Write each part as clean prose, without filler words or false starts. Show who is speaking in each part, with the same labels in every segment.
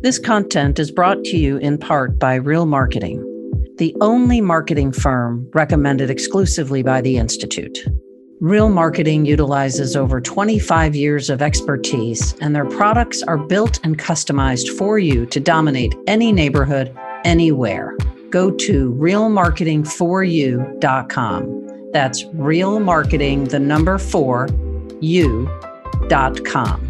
Speaker 1: This content is brought to you in part by Real Marketing, the only marketing firm recommended exclusively by the Institute. Real Marketing utilizes over 25 years of expertise, and their products are built and customized for you to dominate any neighborhood, anywhere. Go to realmarketing4u.com. That's realmarketing, the number 4, u.com.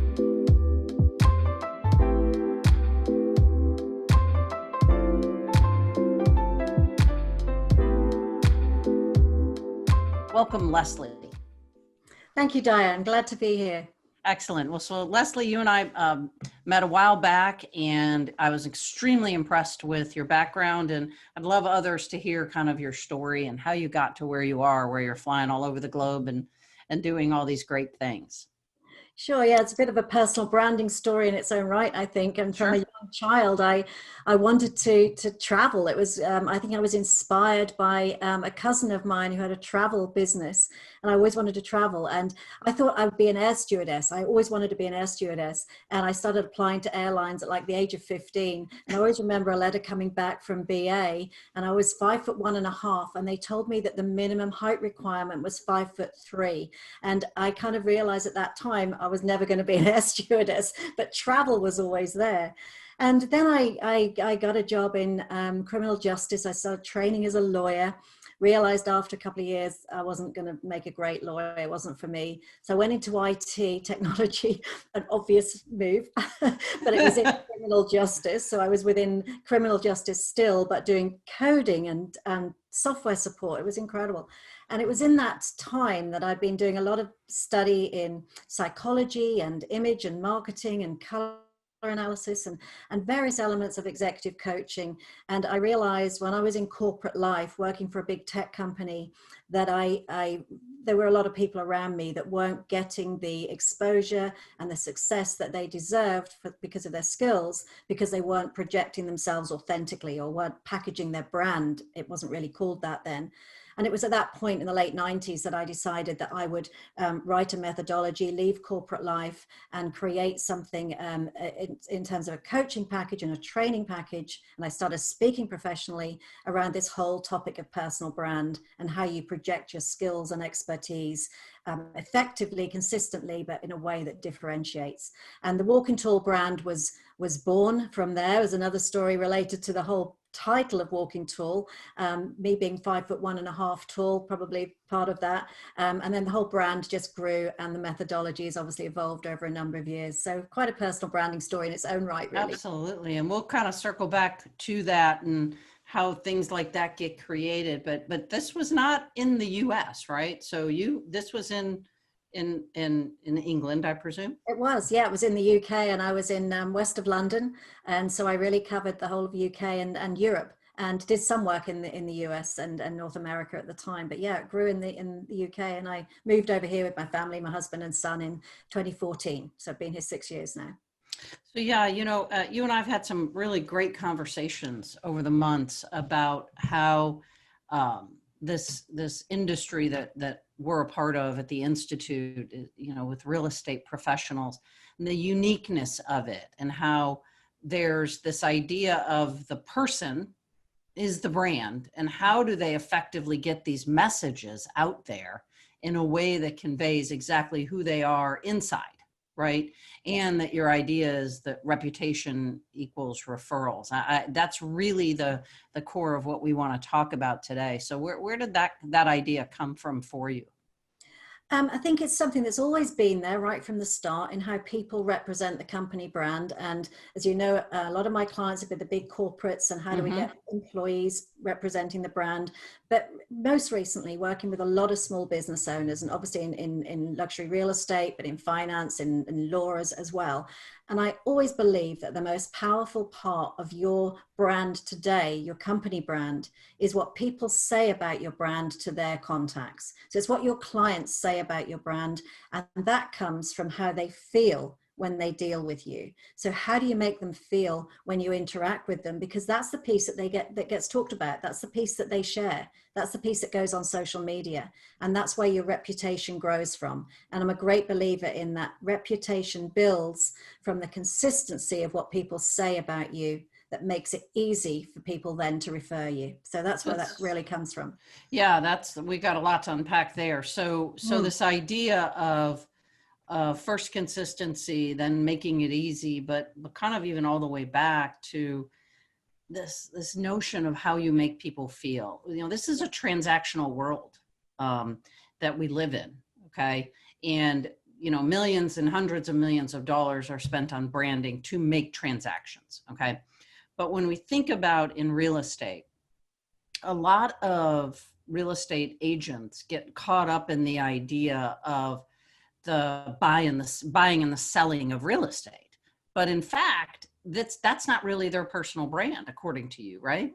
Speaker 1: Welcome, Lesley.
Speaker 2: Thank you, Diane. Glad to be here.
Speaker 1: Excellent. Well, so Lesley, you and I met a while back, and I was extremely impressed with your background, and I'd love others to hear kind of your story and how you got to where you are, where you're flying all over the globe and doing all these great things.
Speaker 2: Sure. Yeah, it's a bit of a personal branding story in its own right, I think. And from a young child, I wanted to travel. It was I think I was inspired by a cousin of mine who had a travel business, and I always wanted to travel. And I thought I would be an air stewardess. I always wanted to be an air stewardess, and I started applying to airlines at like the age of 15. And I always remember a letter coming back from BA, and I was 5'1.5", and they told me that the minimum height requirement was 5'3", and I kind of realized at that time I was never going to be an air stewardess, but travel was always there. And then I got a job in criminal justice. I started training as a lawyer, realized after a couple of years I wasn't going to make a great lawyer. It wasn't for me. So I went into IT technology, an obvious move, but it was in criminal justice. So I was within criminal justice still, but doing coding and software support. It was incredible. And it was in that time that I'd been doing a lot of study in psychology and image and marketing and color analysis and various elements of executive coaching. And I realized when I was in corporate life working for a big tech company that there were a lot of people around me that weren't getting the exposure and the success that they deserved because of their skills, because they weren't projecting themselves authentically or weren't packaging their brand. It wasn't really called that then. And it was at that point in the late 90s that I decided that I would write a methodology, leave corporate life, and create something in terms of a coaching package and a training package. And I started speaking professionally around this whole topic of personal brand and how you project your skills and expertise effectively, consistently, but in a way that differentiates. And the Walking Tall brand was born from there. There's another story related to the whole title of Walking Tall, me being 5'1.5" tall, probably part of that. And then the whole brand just grew, and the methodology has obviously evolved over a number of years. So quite a personal branding story in its own right, really.
Speaker 1: Absolutely. And we'll kind of circle back to that and how things like that get created. But this was not in the US, right? So this was in England, I presume?
Speaker 2: It was, yeah, it was in the UK, and I was in west of London. And so I really covered the whole of UK and Europe, and did some work in the US and North America at the time. But yeah, it grew in the UK, and I moved over here with my family, my husband and son, in 2014. So I've been here 6 years now.
Speaker 1: So yeah, you and I've had some really great conversations over the months about how this industry that we're a part of at the Institute, with real estate professionals, and the uniqueness of it, and how there's this idea of the person is the brand, and how do they effectively get these messages out there in a way that conveys exactly who they are inside, right? And that your idea is that reputation equals referrals. That's really the core of what we want to talk about today. So where did that idea come from for you?
Speaker 2: I think it's something that's always been there right from the start in how people represent the company brand. And as you know, a lot of my clients have been the big corporates, and how do we get employees representing the brand? But most recently working with a lot of small business owners, and obviously in luxury real estate, but in finance, in law as well. And I always believe that the most powerful part of your brand today, your company brand, is what people say about your brand to their contacts. So it's what your clients say about your brand. And that comes from how they feel when they deal with you. So how do you make them feel when you interact with them? Because that's the piece that that gets talked about. That's the piece that they share. That's the piece that goes on social media. And that's where your reputation grows from. And I'm a great believer in that reputation builds from the consistency of what people say about you, that makes it easy for people then to refer you. So that's where that really comes from.
Speaker 1: Yeah, we got a lot to unpack there. So this idea of first consistency, then making it easy, but kind of even all the way back to this notion of how you make people feel. You know, this is a transactional world that we live in. Okay, and you know, millions and hundreds of millions of dollars are spent on branding to make transactions. Okay, but when we think about in real estate, a lot of real estate agents get caught up in the idea of the buying and the selling of real estate. But in fact, that's not really their personal brand, according to you, right?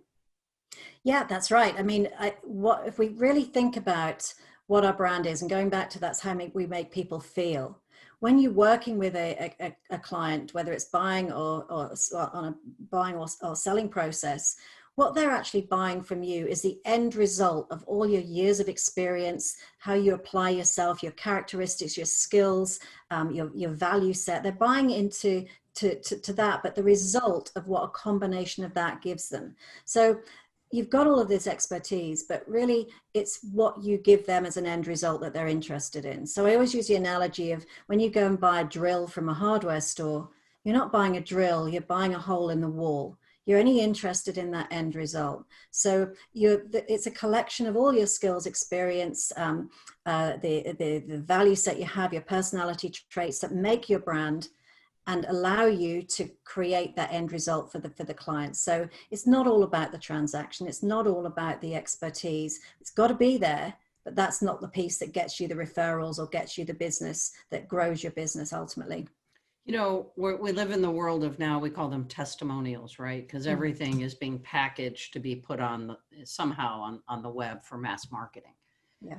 Speaker 2: Yeah, that's right. I mean, what if we really think about what our brand is, and going back to that's how we make people feel. When you're working with a client, whether it's buying or on a buying or selling process, what they're actually buying from you is the end result of all your years of experience, how you apply yourself, your characteristics, your skills, your value set. They're buying into to that, but the result of what a combination of that gives them. So you've got all of this expertise, but really it's what you give them as an end result that they're interested in. So I always use the analogy of when you go and buy a drill from a hardware store, you're not buying a drill, you're buying a hole in the wall. You're only interested in that end result. So it's a collection of all your skills, experience, the value set you have, your personality traits that make your brand and allow you to create that end result for the client. So it's not all about the transaction. It's not all about the expertise. It's got to be there, but that's not the piece that gets you the referrals or gets you the business that grows your business ultimately.
Speaker 1: You know, we live in the world of now, we call them testimonials, right? Because everything is being packaged to be put on somehow on the web for mass marketing.
Speaker 2: Yeah.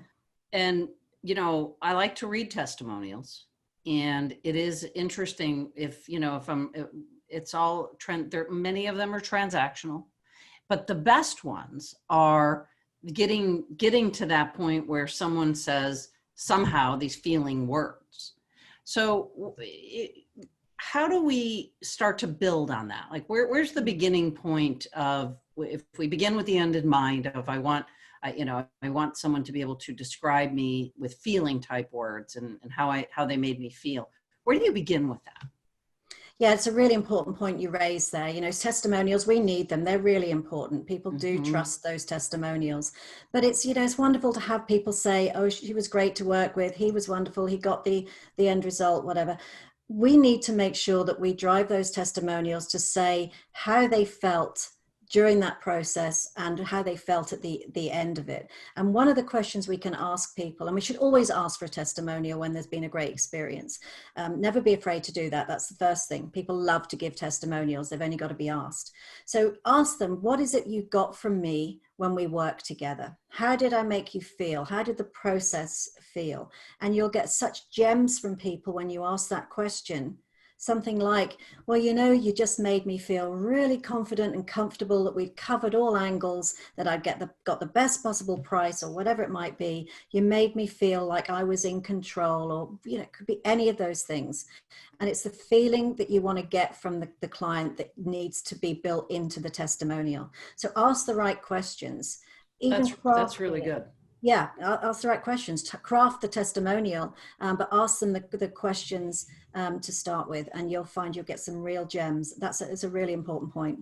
Speaker 1: And, you know, I like to read testimonials. And it is interesting if, you know, it's all many of them are transactional, but the best ones are getting to that point where someone says somehow these feeling words. So how do we start to build on that? Like where's the beginning point of, if we begin with the end in mind of I want someone to be able to describe me with feeling type words and how they made me feel. Where do you begin with that?
Speaker 2: Yeah, it's a really important point you raised there. You know, testimonials, we need them. They're really important. People do trust those testimonials. But it's, you know, it's wonderful to have people say, oh, she was great to work with. He was wonderful. He got the end result, whatever. We need to make sure that we drive those testimonials to say how they felt during that process and how they felt at the end of it. And one of the questions we can ask people, and we should always ask for a testimonial when there's been a great experience. Never be afraid to do that. That's the first thing. People love to give testimonials. They've only got to be asked. So ask them, what is it you got from me when we work together? How did I make you feel? How did the process feel? And you'll get such gems from people when you ask that question. Something like, well, you know, you just made me feel really confident and comfortable that we'd covered all angles, that I'd got the best possible price or whatever it might be. You made me feel like I was in control, or, you know, it could be any of those things. And it's the feeling that you want to get from the client that needs to be built into the testimonial. So ask the right questions.
Speaker 1: That's really good.
Speaker 2: Yeah, ask the right questions to craft the testimonial, but ask them the questions to start with, and you'll find you'll get some real gems. It's a really important point.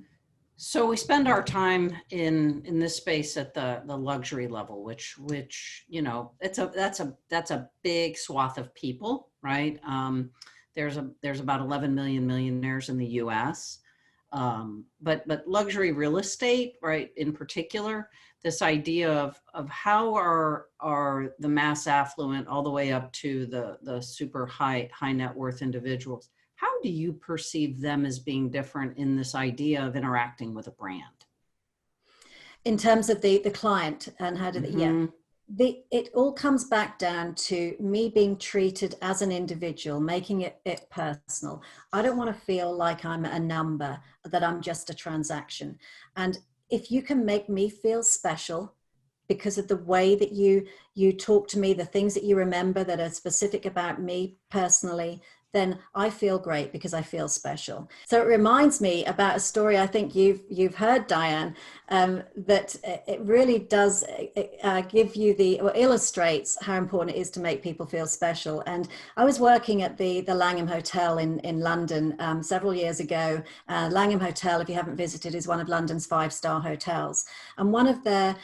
Speaker 1: So we spend our time in this space at the luxury level, which you know, that's a big swath of people, right? There's about 11 million millionaires in the U.S. But luxury real estate, right, in particular, this idea of how are the mass affluent all the way up to the super high net worth individuals, how do you perceive them as being different in this idea of interacting with a brand?
Speaker 2: In terms of the client and how do they, yeah. It all comes back down to me being treated as an individual, making it personal. I don't want to feel like I'm a number, that I'm just a transaction. And if you can make me feel special because of the way that you talk to me, the things that you remember that are specific about me personally, then I feel great because I feel special. So it reminds me about a story I think you've heard, Diane, that it really does give you or illustrates how important it is to make people feel special. And I was working at the Langham Hotel in London several years ago. Langham Hotel, if you haven't visited, is one of London's 5-star hotels. And one of their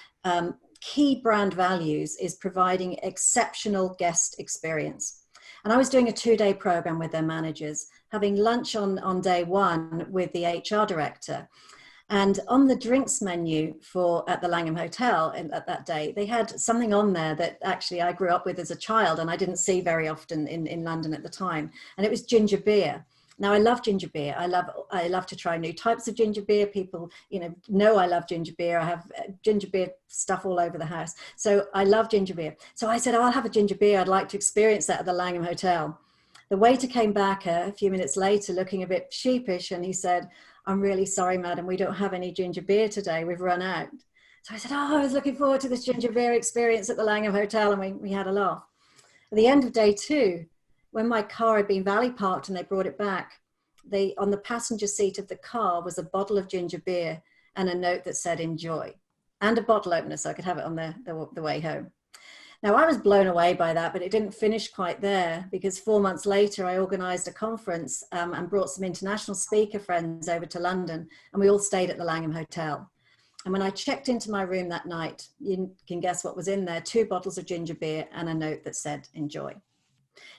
Speaker 2: key brand values is providing exceptional guest experience. And I was doing a 2-day program with their managers, having lunch on day one with the HR director. And on the drinks menu at the Langham Hotel at that day, they had something on there that actually I grew up with as a child and I didn't see very often in London at the time. And it was ginger beer. Now I love ginger beer. I love to try new types of ginger beer. People, know I love ginger beer. I have ginger beer stuff all over the house. So I love ginger beer. So I said, I'll have a ginger beer. I'd like to experience that at the Langham Hotel. The waiter came back a few minutes later looking a bit sheepish and he said, I'm really sorry, madam, we don't have any ginger beer today. We've run out. So I said, I was looking forward to this ginger beer experience at the Langham Hotel, and we had a laugh. At the end of day 2, when my car had been valet parked and they brought it back, on the passenger seat of the car was a bottle of ginger beer and a note that said enjoy, and a bottle opener so I could have it on the way home. Now I was blown away by that, but it didn't finish quite there, because 4 months later I organized a conference and brought some international speaker friends over to London, and we all stayed at the Langham Hotel. And when I checked into my room that night, you can guess what was in there: 2 bottles of ginger beer and a note that said enjoy.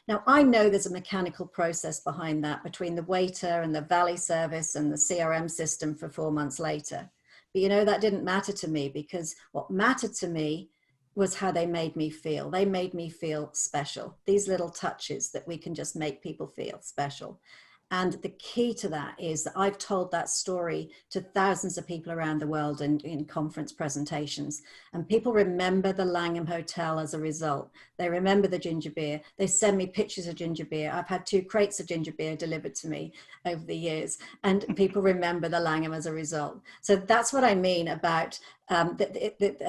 Speaker 2: Now, I know there's a mechanical process behind that between the waiter and the valet service and the CRM system for 4 months later. But that didn't matter to me, because what mattered to me was how they made me feel. They made me feel special. These little touches that we can just make people feel special. And the key to that is that I've told that story to thousands of people around the world in conference presentations. And people remember the Langham Hotel as a result. They remember the ginger beer. They send me pictures of ginger beer. I've had 2 crates of ginger beer delivered to me over the years. And people remember the Langham as a result. So that's what I mean about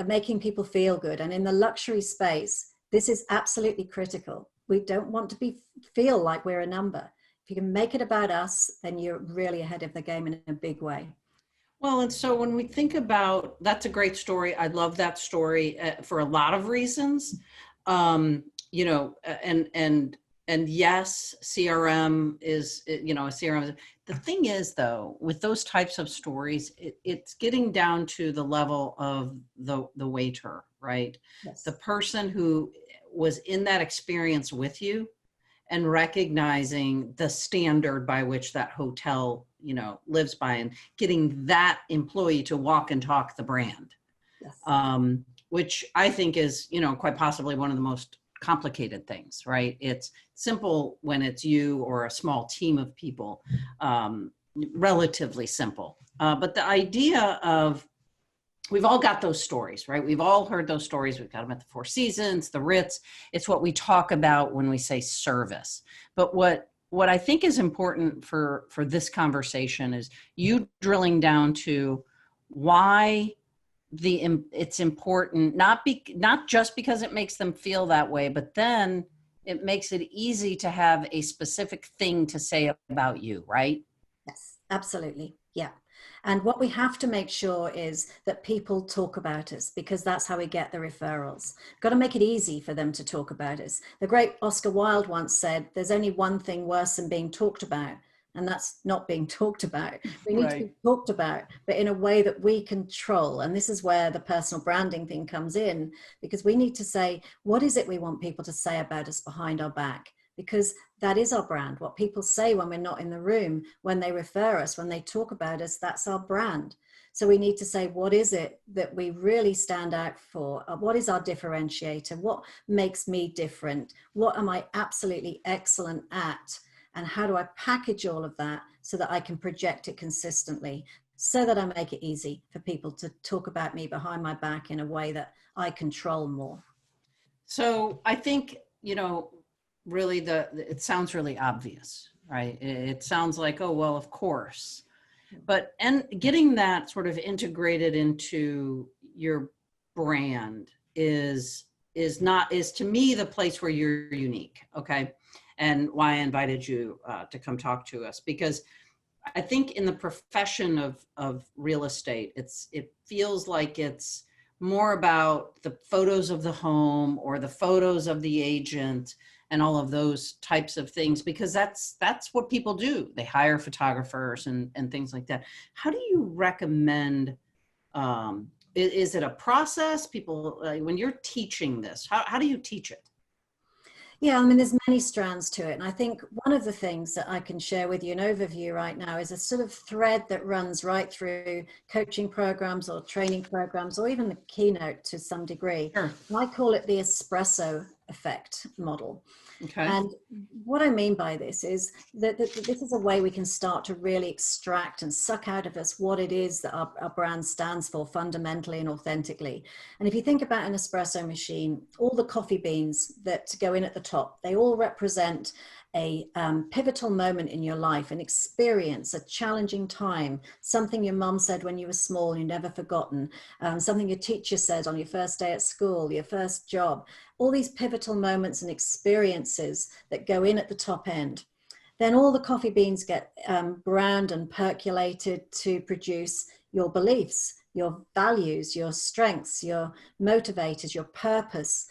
Speaker 2: making people feel good. And in the luxury space, this is absolutely critical. We don't want to feel like we're a number. If you can make it about us, then you're really ahead of the game in a big way.
Speaker 1: Well, and so when we think about, that's a great story. I love that story for a lot of reasons. And yes, CRM is, a CRM. The thing is, though, with those types of stories, it's getting down to the level of the waiter, right?
Speaker 2: Yes.
Speaker 1: The person who was in that experience with you, and recognizing the standard by which that hotel, lives by, and getting that employee to walk and talk the brand,
Speaker 2: Yes.
Speaker 1: Which I think is, quite possibly one of the most complicated things, right? It's simple when it's you or a small team of people, relatively simple. But the idea of, we've all got those stories, right? We've all heard those stories. We've got them at the Four Seasons, the Ritz. It's what we talk about when we say service. But what I think is important for this conversation is you drilling down to why it's important, not just because it makes them feel that way, but then it makes it easy to have a specific thing to say about you, right?
Speaker 2: Yes, absolutely. Yeah. And what we have to make sure is that people talk about us, because that's how we get the referrals. Got to make it easy for them to talk about us. The great Oscar Wilde once said, there's only one thing worse than being talked about, and that's not being talked about. We need to be talked about, but in a way that we control. And this is where the personal branding thing comes in, because we need to say, what is it we want people to say about us behind our back? Because that is our brand. What people say when we're not in the room, when they refer us, when they talk about us, that's our brand. So we need to say, what is it that we really stand out for? What is our differentiator? What makes me different? What am I absolutely excellent at? And how do I package all of that so that I can project it consistently, so that I make it easy for people to talk about me behind my back in a way that I control more?
Speaker 1: So I think, really it sounds really obvious, right? It sounds like, oh, well, of course. But, and getting that sort of integrated into your brand is to me the place where you're unique. Okay. And why I invited you to come talk to us, because I think in the profession of real estate, it feels like it's more about the photos of the home or the photos of the agent and all of those types of things, because that's what people do. They hire photographers and things like that. How do you recommend, is it a process? People, when you're teaching this, how do you teach it?
Speaker 2: Yeah, I mean, there's many strands to it. And I think one of the things that I can share with you, an overview right now, is a sort of thread that runs right through coaching programs or training programs, or even the keynote to some degree.
Speaker 1: Sure.
Speaker 2: And I call it the espresso effect model.
Speaker 1: Okay.
Speaker 2: And what I mean by this is that this is a way we can start to really extract and suck out of us what it is that our brand stands for fundamentally and authentically. And if you think about an espresso machine, all the coffee beans that go in at the top, they all represent a pivotal moment in your life, an experience, a challenging time, something your mum said when you were small and you never forgotten, something your teacher said on your first day at school, your first job, all these pivotal moments and experiences that go in at the top end. Then all the coffee beans get ground and percolated to produce your beliefs, your values, your strengths, your motivators, your purpose,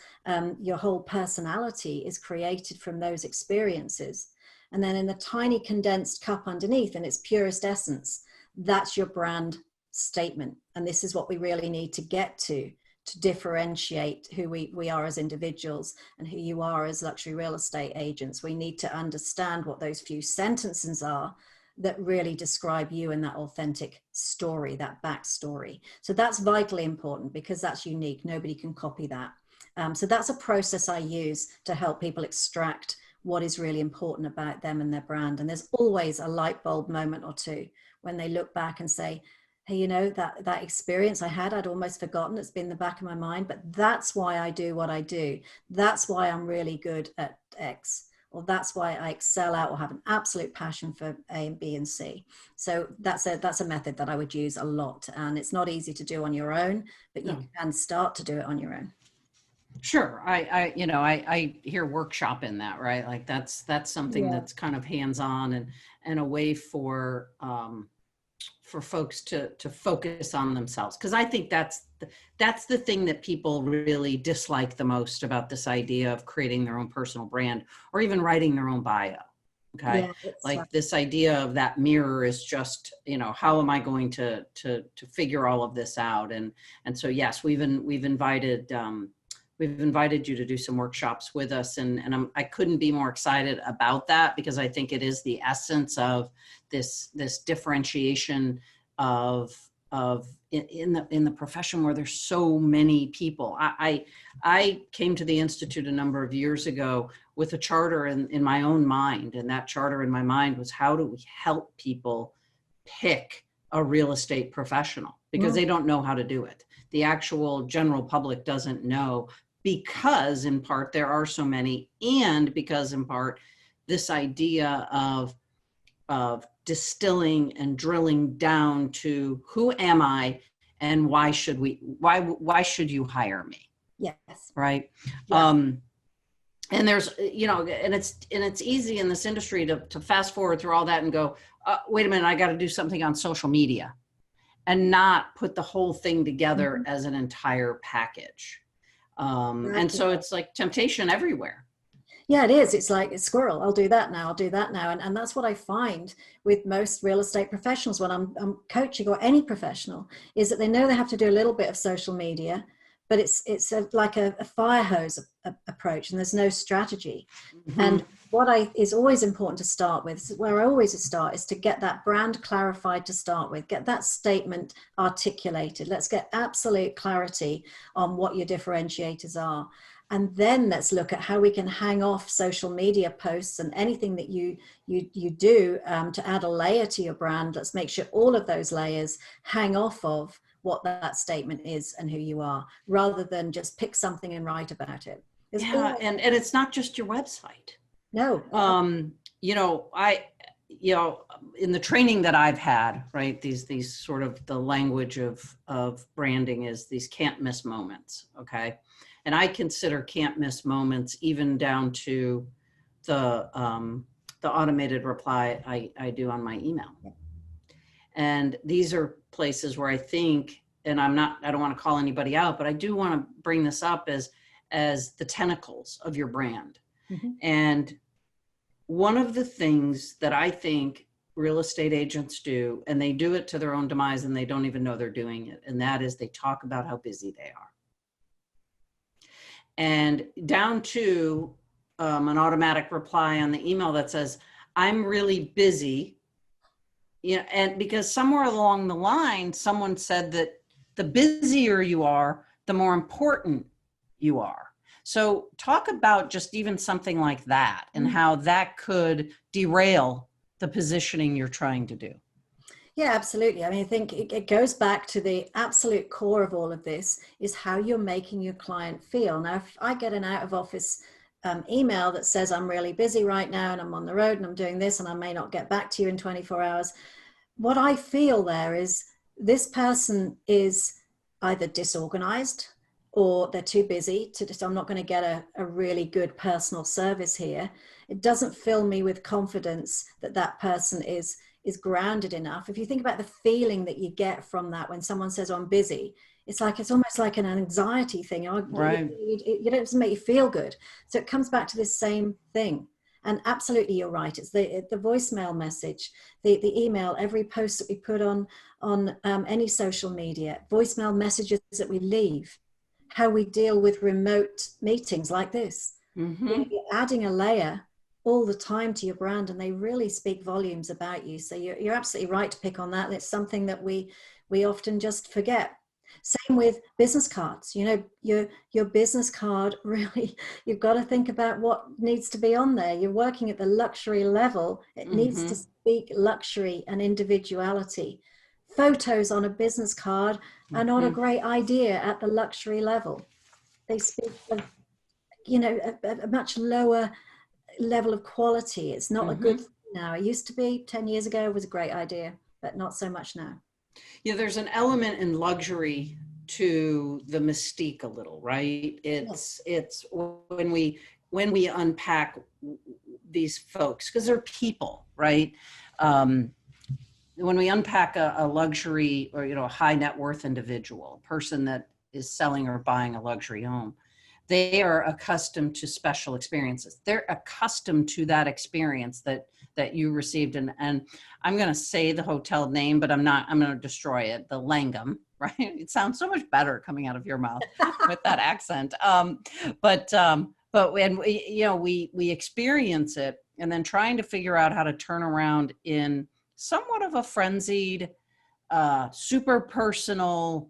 Speaker 2: your whole personality is created from those experiences. And then in the tiny condensed cup underneath, in its purest essence, that's your brand statement. And this is what we really need to get to differentiate who we are as individuals and who you are as luxury real estate agents. We need to understand what those few sentences are that really describe you and that authentic story, that backstory. So that's vitally important because that's unique. Nobody can copy that. So that's a process I use to help people extract what is really important about them and their brand. And there's always a light bulb moment or two when they look back and say, hey, that experience I had, I'd almost forgotten. It's been in the back of my mind, but that's why I do what I do. That's why I'm really good at X, or that's why I excel out or have an absolute passion for A and B and C. So that's a method that I would use a lot. And it's not easy to do on your own, but you can start to do it on your own.
Speaker 1: Sure. I hear workshop in that, right? Like that's something that's kind of hands-on and a way for folks to focus on themselves. Cause I think that's the thing that people really dislike the most about this idea of creating their own personal brand or even writing their own bio. Okay.
Speaker 2: Yeah,
Speaker 1: Like this idea of that mirror is just, how am I going to figure all of this out? And so, yes, we've invited you to do some workshops with us. And I couldn't be more excited about that because I think it is the essence of this differentiation of in the profession where there's so many people. I came to the Institute a number of years ago with a charter in my own mind. And that charter in my mind was, how do we help people pick a real estate professional? Because they don't know how to do it. The actual general public doesn't know, because in part there are so many, and because in part this idea of distilling and drilling down to who am I and why should you hire me?
Speaker 2: Yes.
Speaker 1: Right.
Speaker 2: Yeah.
Speaker 1: And there's, and it's easy in this industry to fast forward through all that and go, wait a minute, I got to do something on social media, and not put the whole thing together as an entire package. And so it's like temptation everywhere.
Speaker 2: Yeah, it is. It's like a squirrel. I'll do that now. I'll do that now. And that's what I find with most real estate professionals when I'm coaching, or any professional, is that they know they have to do a little bit of social media, but it's like a fire hose approach, and there's no strategy. Mm-hmm. And what is always important to start with, where I always start, is to get that brand clarified to start with, get that statement articulated. Let's get absolute clarity on what your differentiators are. And then let's look at how we can hang off social media posts and anything that you do to add a layer to your brand. Let's make sure all of those layers hang off of what that statement is and who you are, rather than just pick something and write about it. There's
Speaker 1: Yeah,
Speaker 2: always,
Speaker 1: and it's not just your website.
Speaker 2: no,
Speaker 1: You know, you know, in the training that I've had, right, these sort of the language of branding is these can't miss moments, okay? And I consider can't miss moments even down to the automated reply I do on my email. And these are places where I think, and I don't want to call anybody out, but I do want to bring this up as the tentacles of your brand.
Speaker 2: Mhm.
Speaker 1: And one of the things that I think real estate agents do, and they do it to their own demise and they don't even know they're doing it, and that is they talk about how busy they are. And down to an automatic reply on the email that says, I'm really busy. You know, and because somewhere along the line, someone said that the busier you are, the more important you are. So talk about just even something like that and how that could derail the positioning you're trying to do.
Speaker 2: Yeah, absolutely. I mean, I think it goes back to the absolute core of all of this is how you're making your client feel. Now, if I get an out of office email that says I'm really busy right now and I'm on the road and I'm doing this and I may not get back to you in 24 hours, what I feel there is this person is either disorganized or they're too busy to just, I'm not going to get a really good personal service here. It doesn't fill me with confidence that that person is grounded enough. If you think about the feeling that you get from that when someone says, oh, I'm busy, it's almost like an anxiety thing.
Speaker 1: Right.
Speaker 2: It doesn't make you feel good. So it comes back to this same thing. And absolutely, you're right. It's the voicemail message, the email, every post that we put on any social media, voicemail messages that we leave, how we deal with remote meetings like this.
Speaker 1: Mm-hmm.
Speaker 2: You're adding a layer all the time to your brand, and they really speak volumes about you. So you're absolutely right to pick on that. And it's something that we often just forget. Same with business cards. You know, your business card, really, you've got to think about what needs to be on there. You're working at the luxury level. It needs to speak luxury and individuality. Photos on a business card are not a great idea at the luxury level. They speak of, you know, a much lower level of quality. It's not a good thing now. It used to be 10 years ago, it was a great idea, but not so much now.
Speaker 1: Yeah, there's an element in luxury to the mystique a little, right? It's when we unpack these folks, because they're people, right? When we unpack a luxury or, you know, a high net worth individual, a person that is selling or buying a luxury home, they are accustomed to special experiences. They're accustomed to that experience that you received. And I'm going to say the hotel name, but I'm going to destroy it. The Langham, right? It sounds so much better coming out of your mouth with that accent. But when we experience it and then trying to figure out how to turn around in somewhat of a frenzied, super personal,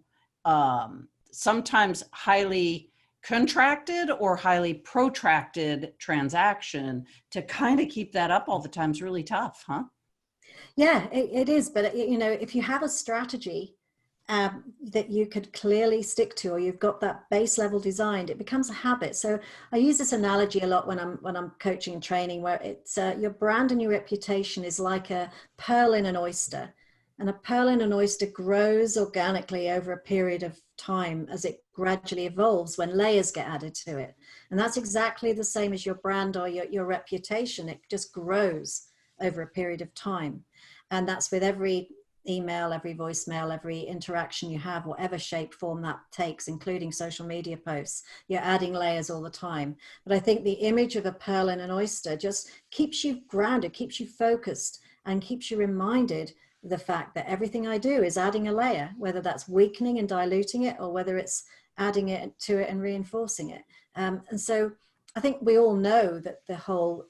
Speaker 1: sometimes highly contracted or highly protracted transaction, to kind of keep that up all the time is really tough, huh?
Speaker 2: Yeah, it is. But, you know, if you have a strategy that you could clearly stick to, or you've got that base level designed, it becomes a habit. So I use this analogy a lot when I'm coaching and training, where it's your brand and your reputation is like a pearl in an oyster. And a pearl in an oyster grows organically over a period of time as it gradually evolves when layers get added to it. And that's exactly the same as your brand or your reputation. It just grows over a period of time. And that's with every email, every voicemail, every interaction you have, whatever shape, form that takes, including social media posts. You're adding layers all the time. But I think the image of a pearl in an oyster just keeps you grounded, keeps you focused, and keeps you reminded of the fact that everything I do is adding a layer, whether that's weakening and diluting it, or whether it's adding it to it and reinforcing it. And so I think we all know that the whole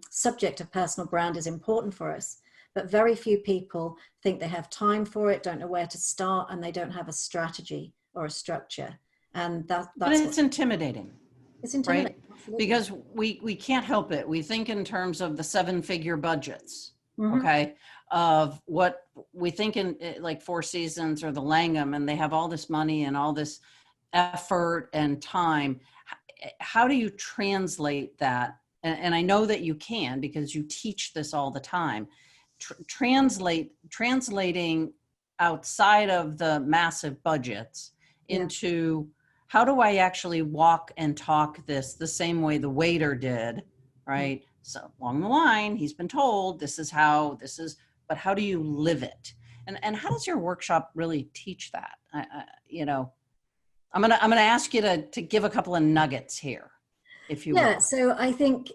Speaker 2: subject of personal brand is important for us, but very few people think they have time for it, don't know where to start, and they don't have a strategy or a structure. And that's
Speaker 1: but it's intimidating.
Speaker 2: It's intimidating,
Speaker 1: right?
Speaker 2: absolutely.
Speaker 1: Because we can't help it. We think in terms of the 7-figure budgets, okay, of what we think in like Four Seasons or the Langham, and they have all this money and all this effort and time. how do you translate that? And I know that you can, because you teach this all the time. Translating outside of the massive budgets into how do I actually walk and talk this the same way the waiter did, right? So along the line, he's been told this is how this is, but how do you live it? And how does your workshop really teach that? You know, I'm gonna ask you to give a couple of nuggets here, if you will.
Speaker 2: So I think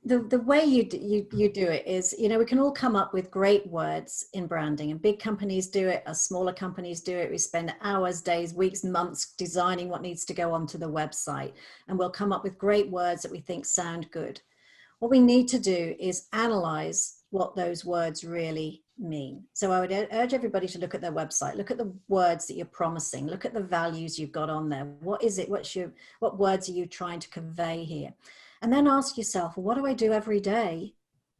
Speaker 2: the way you do it is, you know, we can all come up with great words in branding, and big companies do it, as smaller companies do it. We spend hours, days, weeks, months designing what needs to go onto the website, and we'll come up with great words that we think sound good. What we need to do is analyze what those words really mean. So I would urge everybody to look at their website, look at the words that you're promising, look at the values you've got on there. What is it? What words are you trying to convey here? And then ask yourself, well, what do I do every day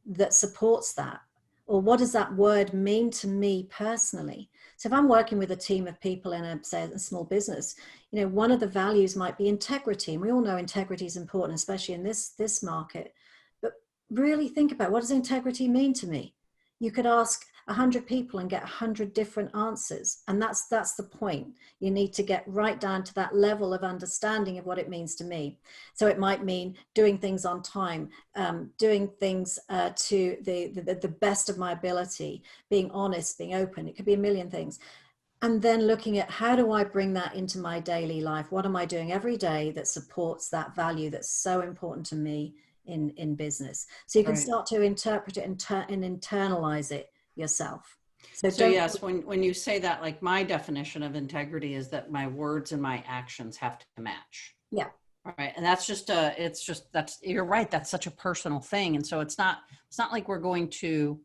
Speaker 2: that supports that? Or what does that word mean to me personally? So if I'm working with a team of people in a small business, you know, one of the values might be integrity. And we all know integrity is important, especially in this market. But really think about, what does integrity mean to me? You could ask 100 people and get 100 different answers. And that's the point. You need to get right down to that level of understanding of what it means to me. So it might mean doing things on time, doing things to the best of my ability, being honest, being open. It could be a million things. And then looking at, how do I bring that into my daily life? What am I doing every day that supports that value that's so important to me in business? So you can start to interpret it and internalize it yourself.
Speaker 1: So yes, when you say that, like, my definition of integrity is that my words and my actions have to match.
Speaker 2: Yeah.
Speaker 1: Right. And that's just you're right. That's such a personal thing. And so it's not like we're going to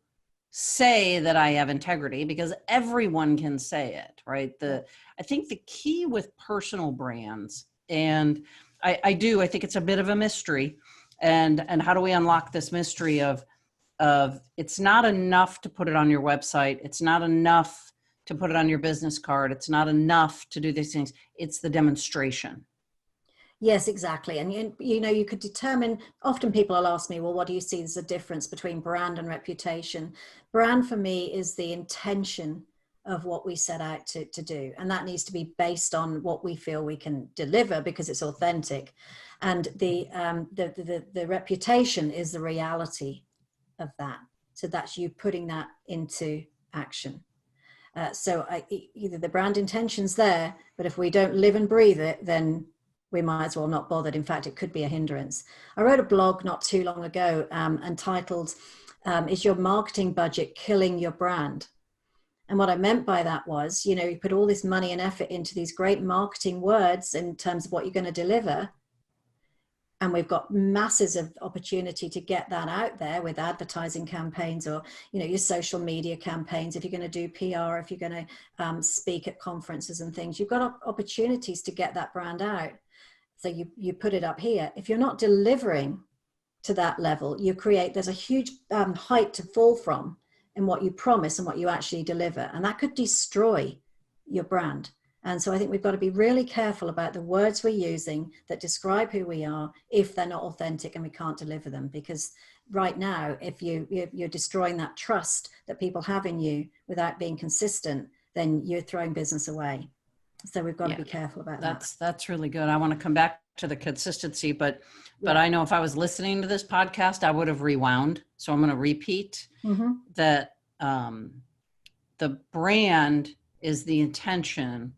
Speaker 1: say that I have integrity, because everyone can say it. Right. I think the key with personal brands, and I think it's a bit of a mystery, and how do we unlock this mystery of it's not enough to put it on your website. It's not enough to put it on your business card. It's not enough to do these things. It's the demonstration.
Speaker 2: Yes, exactly. And you know, you could determine, often people will ask me, well, what do you see as a difference between brand and reputation? Brand for me is the intention of what we set out to do. And that needs to be based on what we feel we can deliver, because it's authentic. And the reputation is the reality of that. So that's you putting that into action. Either the brand intention's there, but if we don't live and breathe it, then we might as well not bothered. In fact, it could be a hindrance. I wrote a blog not too long ago entitled, Is Your Marketing Budget Killing Your Brand? And what I meant by that was, you know, you put all this money and effort into these great marketing words in terms of what you're going to deliver. And we've got masses of opportunity to get that out there with advertising campaigns, or, you know, your social media campaigns. If you're going to do PR, if you're going to speak at conferences and things, you've got opportunities to get that brand out. So you put it up here. If you're not delivering to that level, there's a huge height to fall from in what you promise and what you actually deliver. And that could destroy your brand. And so I think we've got to be really careful about the words we're using that describe who we are, if they're not authentic and we can't deliver them. Because right now, if you're destroying that trust that people have in you without being consistent, then you're throwing business away. So we've got to be careful about that.
Speaker 1: That's really good. I want to come back to the consistency, but I know if I was listening to this podcast, I would have rewound. So I'm going to repeat that the brand is the intention.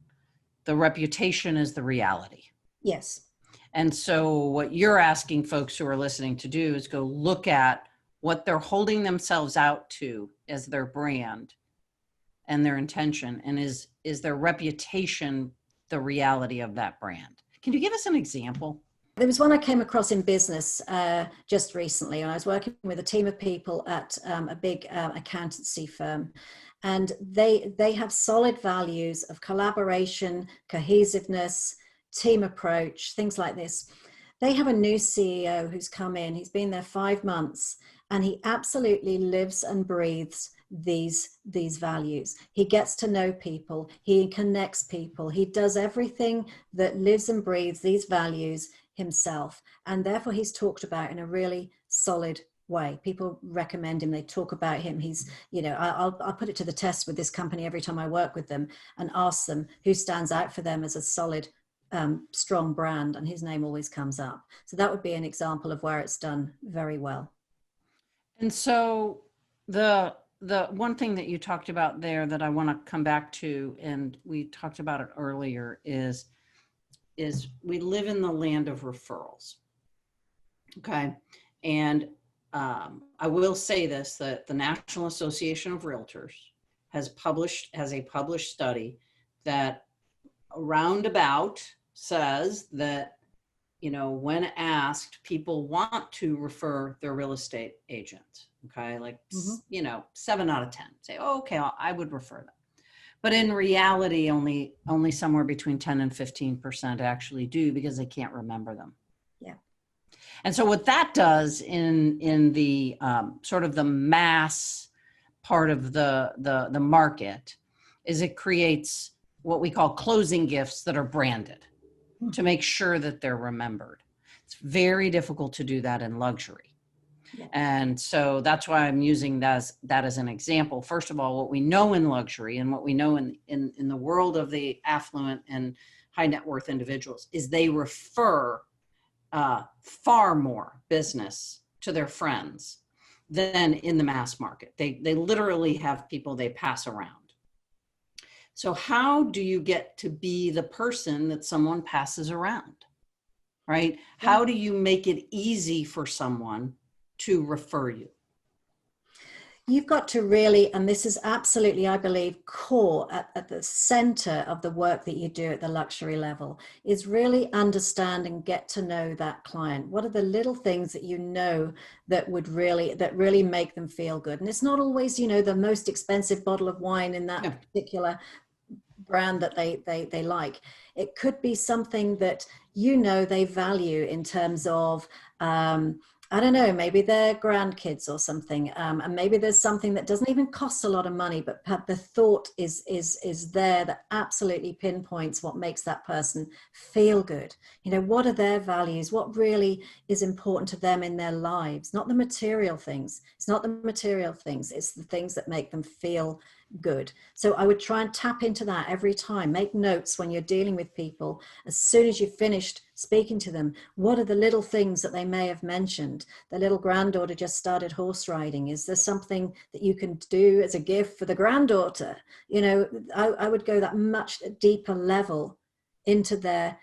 Speaker 1: The reputation is the reality.
Speaker 2: Yes.
Speaker 1: And so what you're asking folks who are listening to do is go look at what they're holding themselves out to as their brand and their intention, and is their reputation the reality of that brand. Can you give us an example?
Speaker 2: There was one I came across in business just recently, and I was working with a team of people at a big accountancy firm, and they have solid values of collaboration, cohesiveness, team approach, things like this. They have a new CEO who's come in. He's been there 5 months, and he absolutely lives and breathes these values. He gets to know people, he connects people, he does everything that lives and breathes these values himself, and therefore he's talked about in a really solid way. People recommend him, they talk about him. He's, you know, I'll put it to the test with this company every time I work with them and ask them who stands out for them as a solid, strong brand, and his name always comes up. So that would be an example of where it's done very well.
Speaker 1: And so the one thing that you talked about there that I want to come back to, and we talked about it earlier, is we live in the land of referrals. Okay. And I will say this, that the National Association of Realtors has a published study that roundabout says that, you know, when asked, people want to refer their real estate agent. Okay. Like, you know, 7 out of 10 say, oh, okay, I would refer them. But in reality, only somewhere between 10 and 15% actually do, because they can't remember them.
Speaker 2: Yeah.
Speaker 1: And so what that does in the sort of the mass part of the market is it creates what we call closing gifts that are branded to make sure that they're remembered. It's very difficult to do that in luxury. Yeah. And so that's why I'm using that as an example. First of all, what we know in luxury and what we know in the world of the affluent and high net worth individuals is they refer far more business to their friends than in the mass market. They literally have people they pass around. So how do you get to be the person that someone passes around, right? How do you make it easy for someone to refer you?
Speaker 2: You've got to really, and this is absolutely, I believe, core at the center of the work that you do at the luxury level, is really understand and get to know that client. What are the little things that you know that really make them feel good? And it's not always, you know, the most expensive bottle of wine in that particular brand that they like. It could be something that, you know, they value in terms of, I don't know, maybe they're grandkids or something. And maybe there's something that doesn't even cost a lot of money, but the thought is there that absolutely pinpoints what makes that person feel good. You know, what are their values? What really is important to them in their lives? Not the material things. It's not the material things. It's the things that make them feel good. So I would try and tap into that every time. Make notes when you're dealing with people. As soon as you've finished speaking to them, what are the little things that they may have mentioned? The little granddaughter just started horse riding. Is there something that you can do as a gift for the granddaughter? You know, I would go that much deeper level into their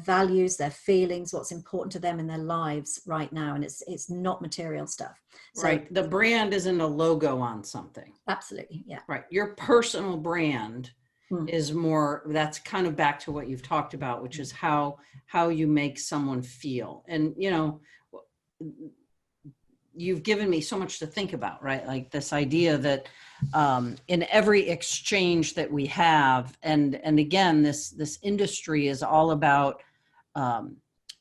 Speaker 2: values, their feelings, what's important to them in their lives right now. And it's not material stuff. So,
Speaker 1: right. The brand isn't a logo on something.
Speaker 2: Absolutely. Yeah.
Speaker 1: Right. Your personal brand is more, that's kind of back to what you've talked about, which is how you make someone feel. And, you know, you've given me so much to think about, right? Like this idea that in every exchange that we have, and again, this industry is all about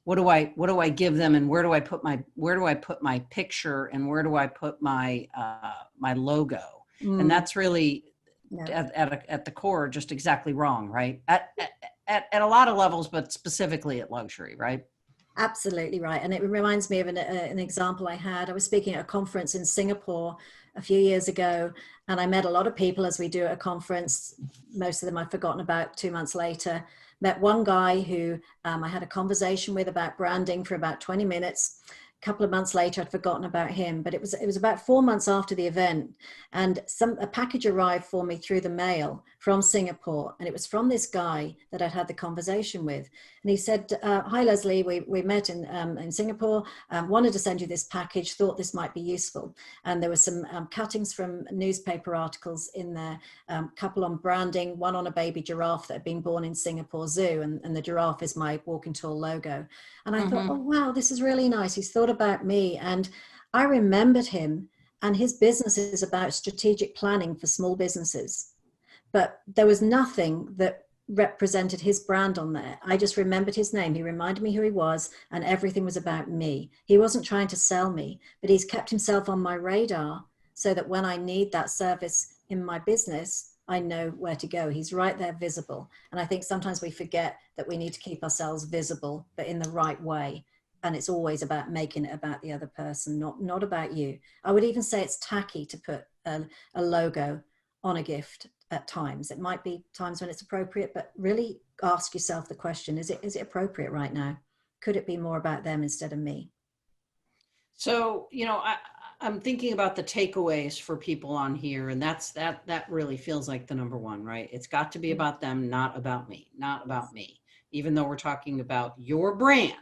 Speaker 1: what do I give them, and where do I put my picture, and where do I put my my logo? And that's really at the core just exactly wrong, right? At a lot of levels, but specifically at luxury, right?
Speaker 2: Absolutely right. And it reminds me of an example I had. I was speaking at a conference in Singapore a few years ago, and I met a lot of people as we do at a conference. Most of them I've forgotten about 2 months later. Met one guy who I had a conversation with about branding for about 20 minutes. A couple of months later, I'd forgotten about him, but it was about 4 months after the event, and a package arrived for me through the mail from Singapore, and it was from this guy that I'd had the conversation with. And he said, "Hi, Lesley, we met in Singapore. Wanted to send you this package. Thought this might be useful." And there were some cuttings from newspaper articles in there, couple on branding, one on a baby giraffe that had been born in Singapore Zoo, and the giraffe is my Walking Tall logo. And I thought, oh wow, this is really nice. He's thought about me, and I remembered him. And his business is about strategic planning for small businesses. But there was nothing that represented his brand on there. I just remembered his name. He reminded me who he was, and everything was about me. He wasn't trying to sell me, but he's kept himself on my radar so that when I need that service in my business, I know where to go. He's right there visible. And I think sometimes we forget that we need to keep ourselves visible, but in the right way. And it's always about making it about the other person, not about you. I would even say it's tacky to put a logo on a gift at times. It might be times when it's appropriate, but really ask yourself the question, is it appropriate right now? Could it be more about them instead of me?
Speaker 1: So, I'm thinking about the takeaways for people on here, and that really feels like the number one, right? It's got to be about them, not about me, not about me, even though we're talking about your brand,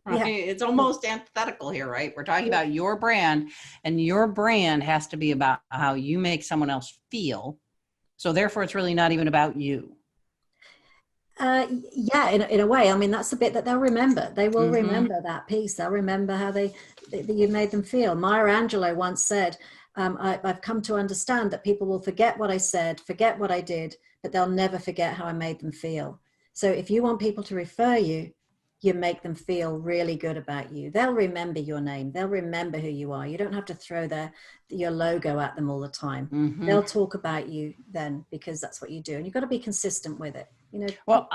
Speaker 1: right?
Speaker 2: Yeah.
Speaker 1: It's almost antithetical here, right? We're talking about your brand, and your brand has to be about how you make someone else feel. So therefore, it's really not even about you.
Speaker 2: Yeah, in a way. I mean, that's the bit that they'll remember. They will
Speaker 1: Mm-hmm.
Speaker 2: remember that piece. They'll remember how you made them feel. Maya Angelou once said, I've come to understand that people will forget what I said, forget what I did, but they'll never forget how I made them feel. So if you want people to refer you, you make them feel really good about you. They'll remember your name. They'll remember who you are. You don't have to throw your logo at them all the time.
Speaker 1: Mm-hmm.
Speaker 2: They'll talk about you then because that's what you do. And you've got to be consistent with it.
Speaker 1: Well,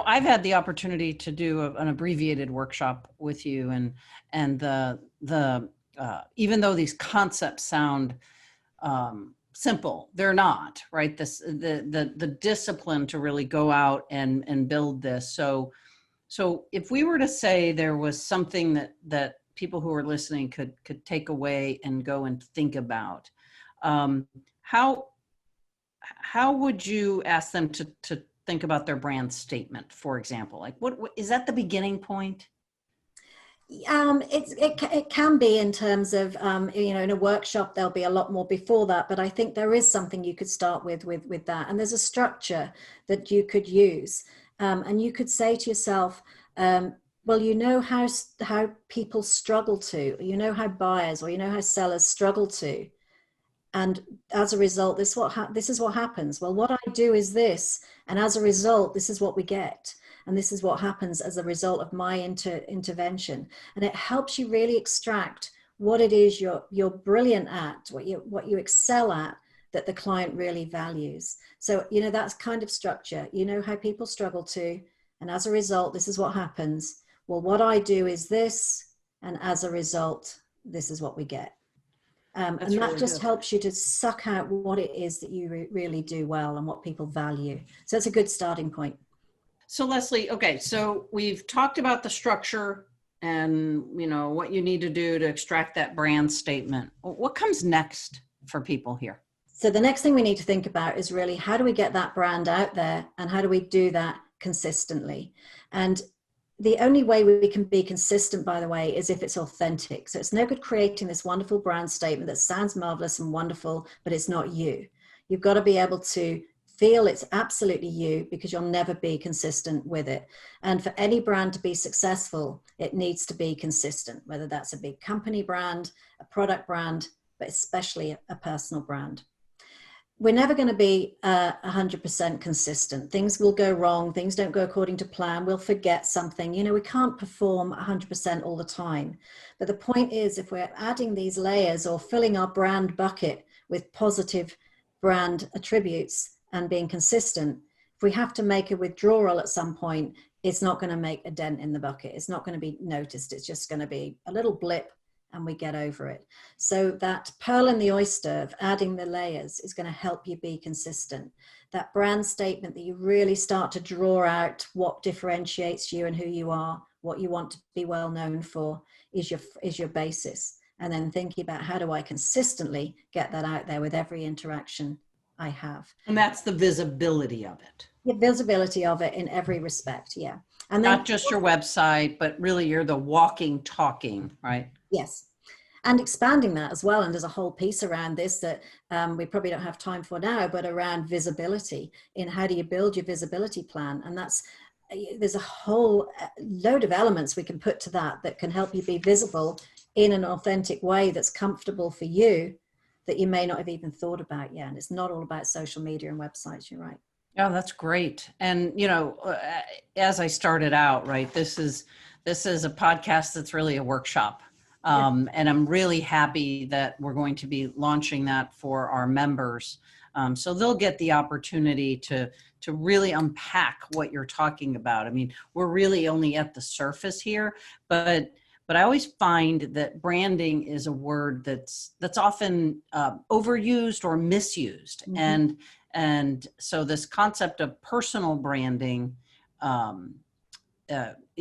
Speaker 1: I've had the opportunity to do an abbreviated workshop with you, and the even though these concepts sound simple, they're not, right? The discipline to really go out and build this. So if we were to say there was something that people who are listening could take away and go and think about, um, how how would you ask them to think about their brand statement, for example? Like what is that the beginning point?
Speaker 2: It can be in terms of in a workshop there'll be a lot more before that, but I think there is something you could start with that, and there's a structure that you could use, and you could say to yourself, well, how people struggle to, how buyers or how sellers struggle to, and as a result, this is what happens. Well, what I do is this, and as a result, this is what we get, and this is what happens as a result of my intervention. And it helps you really extract what it is you're brilliant at, what you excel at, that the client really values. So that's kind of structure. How people struggle to, and as a result, this is what happens. Well, what I do is this, and as a result, this is what we get. And that
Speaker 1: Really
Speaker 2: just
Speaker 1: good.
Speaker 2: helps you to suck out what it is that you really do well and what people value. So it's a good starting point.
Speaker 1: So Lesley, okay, so we've talked about the structure and what you need to do to extract that brand statement. What comes next for people here?
Speaker 2: So the next thing we need to think about is really, how do we get that brand out there, and how do we do that consistently? And the only way we can be consistent, by the way, is if it's authentic. So it's no good creating this wonderful brand statement that sounds marvelous and wonderful, but it's not you. You've got to be able to feel it's absolutely you, because you'll never be consistent with it. And for any brand to be successful, it needs to be consistent, whether that's a big company brand, a product brand, but especially a personal brand. We're never going to be 100% consistent. Things will go wrong. Things don't go according to plan. We'll forget something. We can't perform 100% all the time. But the point is, if we're adding these layers or filling our brand bucket with positive brand attributes and being consistent, if we have to make a withdrawal at some point, it's not going to make a dent in the bucket. It's not going to be noticed. It's just going to be a little blip, and we get over it. So that pearl in the oyster of adding the layers is going to help you be consistent. That brand statement that you really start to draw out what differentiates you and who you are, what you want to be well known for, is your basis. And then thinking about, how do I consistently get that out there with every interaction I have?
Speaker 1: And that's the visibility of it.
Speaker 2: The visibility of it in every respect, yeah. And then
Speaker 1: not just your website, but really you're the walking, talking, right?
Speaker 2: yes. And expanding that as well. And there's a whole piece around this that we probably don't have time for now, but around visibility, in how do you build your visibility plan? And there's a whole load of elements we can put to that can help you be visible in an authentic way that's comfortable for you, that you may not have even thought about yet. And it's not all about social media and websites, you're right.
Speaker 1: Oh, that's great. And, as I started out, right, this is a podcast that's really a workshop. And I'm really happy that we're going to be launching that for our members So they'll get the opportunity to really unpack what you're talking about. I mean, we're really only at the surface here, but I always find that branding is a word that's often overused or misused. And so this concept of personal branding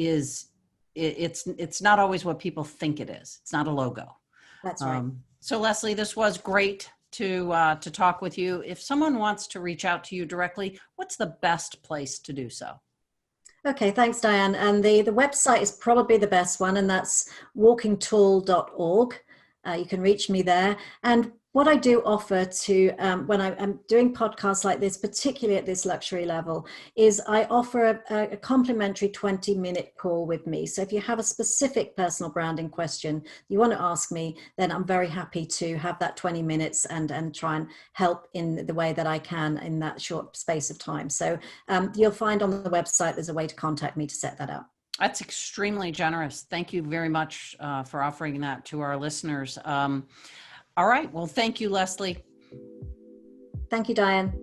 Speaker 1: it's not always what people think it is. It's not a logo.
Speaker 2: That's right.
Speaker 1: So Lesley, this was great to talk with you. If someone wants to reach out to you directly, what's the best place to do so?
Speaker 2: Okay, thanks, Diane. And the website is probably the best one, and that's walkingtall.org. You can reach me there. And what I do offer to when I'm doing podcasts like this, particularly at this luxury level, is I offer a complimentary 20-minute call with me. So if you have a specific personal branding question you want to ask me, then I'm very happy to have that 20 minutes and try and help in the way that I can in that short space of time. So you'll find on the website there's a way to contact me to set that up.
Speaker 1: That's extremely generous. Thank you very much for offering that to our listeners. All right. Well, thank you, Lesley.
Speaker 2: Thank you, Diane.